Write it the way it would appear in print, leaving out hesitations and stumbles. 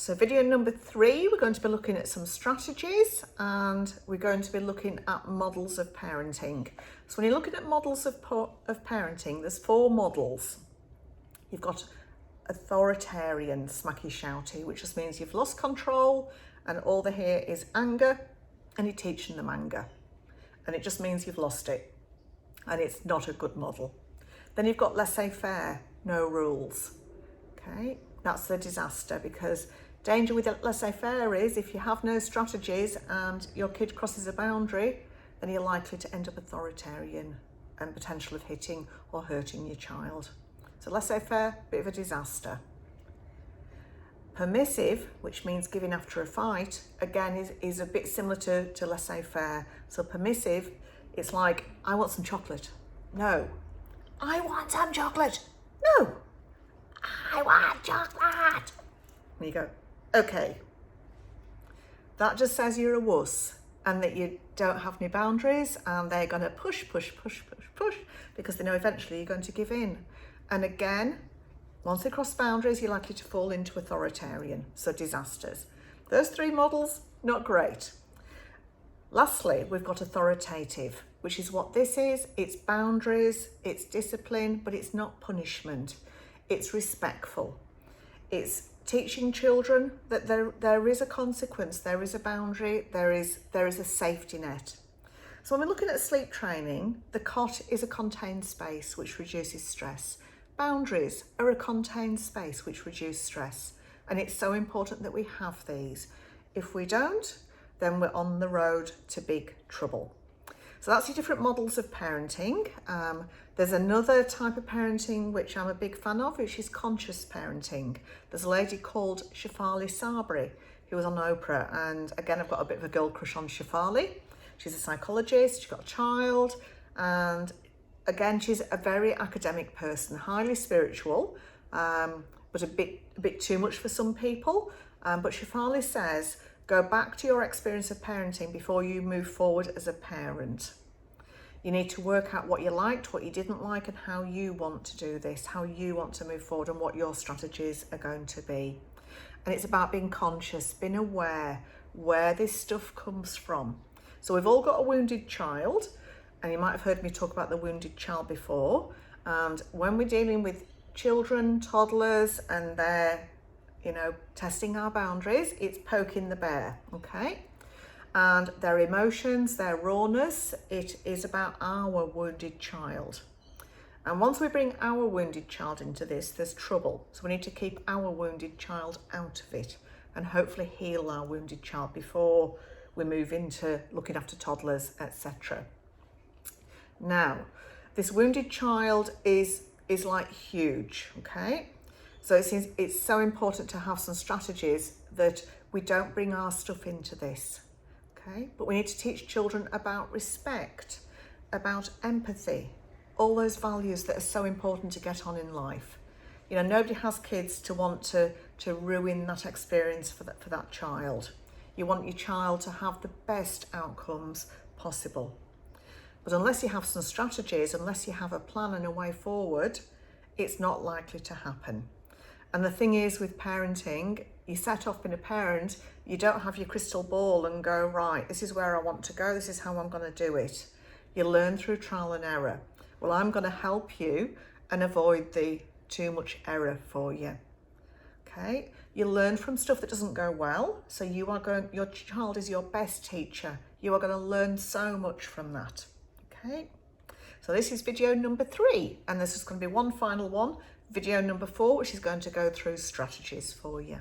So video number 3, we're going to be looking at some strategies and we're going to be looking at models of parenting. So when you're looking at models of parenting, there's 4 models. You've got authoritarian, smacky, shouty, which just means you've lost control and all they hear is anger and you're teaching them anger. And it just means you've lost it and it's not a good model. Then you've got laissez-faire, no rules. Okay, that's the disaster, because danger with laissez-faire is if you have no strategies and your kid crosses a boundary, then you're likely to end up authoritarian and potential of hitting or hurting your child. So laissez-faire, bit of a disaster. Permissive, which means giving after a fight, again is a bit similar to laissez-faire. So permissive, it's like, I want some chocolate. No. I want some chocolate. No. I want chocolate. And you go, okay. That just says you're a wuss and that you don't have any boundaries and they're going to push because they know eventually you're going to give in. And again, once they cross boundaries, you're likely to fall into authoritarian, so disasters. Those 3 models, not great. Lastly, we've got authoritative, which is what this is. It's boundaries, it's discipline, but it's not punishment. It's respectful. It's teaching children that there is a consequence, there is a boundary, there is a safety net. So when we're looking at sleep training, the cot is a contained space which reduces stress. Boundaries are a contained space which reduce stress. And it's so important that we have these. If we don't, then we're on the road to big trouble. So that's your different models of parenting. There's another type of parenting which I'm a big fan of, which is conscious parenting. There's a lady called Shefali Sabri who was on Oprah, and again I've got a bit of a girl crush on Shefali. She's a psychologist, she's got a child, and again she's a very academic person, highly spiritual, but a bit too much for some people. But Shefali says, go back to your experience of parenting before you move forward as a parent. You need to work out what you liked, what you didn't like, and how you want to do this, how you want to move forward and what your strategies are going to be. And it's about being conscious, being aware where this stuff comes from. So we've all got a wounded child, and you might have heard me talk about the wounded child before. And when we're dealing with children, toddlers, and they're testing our boundaries, it's poking the bear, okay? And their emotions, their rawness, it is about our wounded child. And once we bring our wounded child into this, there's trouble. So we need to keep our wounded child out of it and hopefully heal our wounded child before we move into looking after toddlers, etc. Now, this wounded child is like huge, okay? So it's so important to have some strategies that we don't bring our stuff into this, okay? But we need to teach children about respect, about empathy, all those values that are so important to get on in life. Nobody has kids to want to ruin that experience for that child. You want your child to have the best outcomes possible. But unless you have some strategies, unless you have a plan and a way forward, it's not likely to happen. And the thing is with parenting, you set off being a parent, you don't have your crystal ball and go, right, this is where I want to go, this is how I'm going to do it. You learn through trial and error. Well, I'm going to help you and avoid the too much error for you. Okay? You learn from stuff that doesn't go well, so your child is your best teacher. You are going to learn so much from that. Okay? So this is video number 3, and this is going to be one final one. Video number 4, which is going to go through strategies for you.